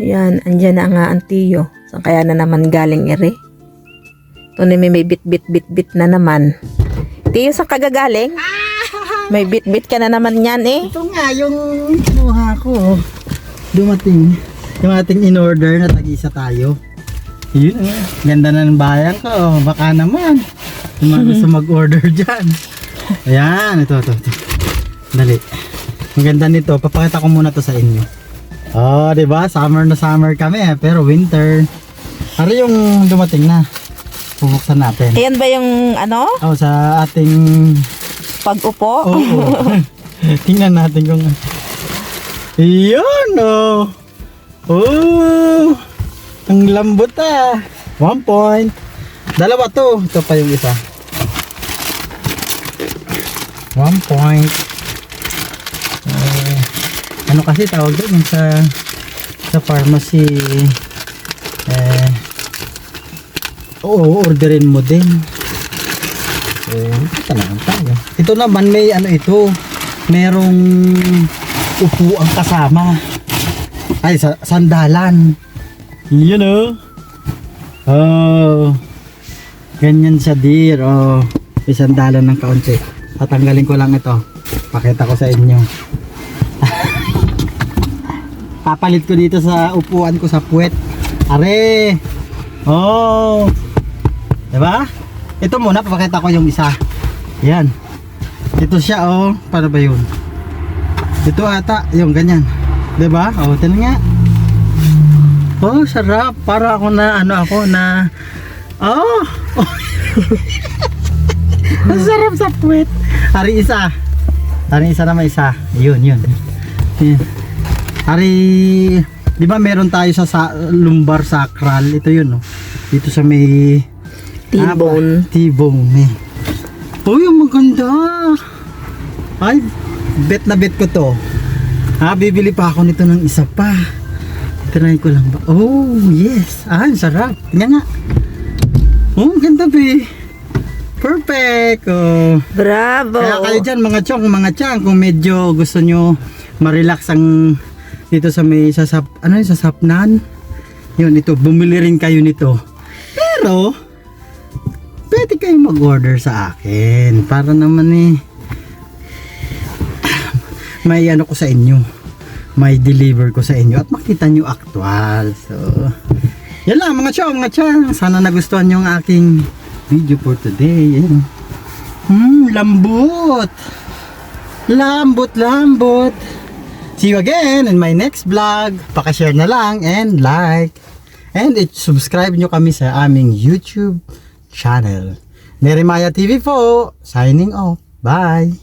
Yan, andyan na nga ang tiyo. Saan kaya na naman galing ere? Ito na may bit na naman. Tiyo, saan ka gagaling? May bit ka na naman yan eh. Ito nga yung kinuha ko. Dumating in order na tag-isa tayo. Yun ganda na ng bayan ko. Baka naman yung mga gusto mag-order dyan. Ayan, ito. Dali. Ang ganda nito, papakita ko muna to sa inyo. Oh, diba? Summer na summer kami pero winter. Ano yung dumating na? Bubuksan natin. Ayan ba yung ano? Oh, sa ating Pag-upo? oo. Tingnan natin kung yun oh. Oh. Ang lambot ah. 1 point. Dalawa to. Ito pa yung isa. 1 point. Ano kasi tawag doon yung sa pharmacy oo, orderin mo din. Ito na lang tayo. Ito naman may ano ito. Merong upuan kasama. Ay, sandalan. Yun oh. Oh. Ganyan siya dear. Oh. May sandalan ng kaunti. Tatanggalin ko lang ito. Pakita ko sa inyo. Papalit ko dito sa upuan ko sa puwet. Are. Oh. Diba? Ito muna, papakita ko yung isa. Yan. Ito siya oh. Paano ba yun? Ito ata, yung ganyan. Diba? Oh, ito nga. Oh, sarap. Para ako na, ano ako na, oh. Ang sarap sa puwet. Hari isa. Hari isa naman isa. Yun. Yan. Hari, di ba meron tayo sa lumbar sacral? Ito yun, no? Dito sa may T-bone. T-bone, eh. Oh, yung maganda. Ay, bet na bet ko to. Bibili pa ako nito ng isa pa. Try ko lang ba? Oh, yes. Ang sarap. Tingnan nga. Oh, ganda be. Perfect. Oh. Bravo. Kaya kayo dyan, mga chang, kung medyo gusto nyo ma-relax ang dito sa may sa sapnan. Yun, ito, bumili rin kayo nito. Pero, pwede kayo mag-order sa akin. Para naman may ano ko sa inyo. May deliver ko sa inyo at makita nyo actual. So, yan lang mga chang. Sana nagustuhan nyo ang aking video for today. Yan. Lambot. See you again in my next vlog. Pakishare na lang and like. And subscribe nyo kami sa aming YouTube channel. Nerimaya TV po. Signing off. Bye.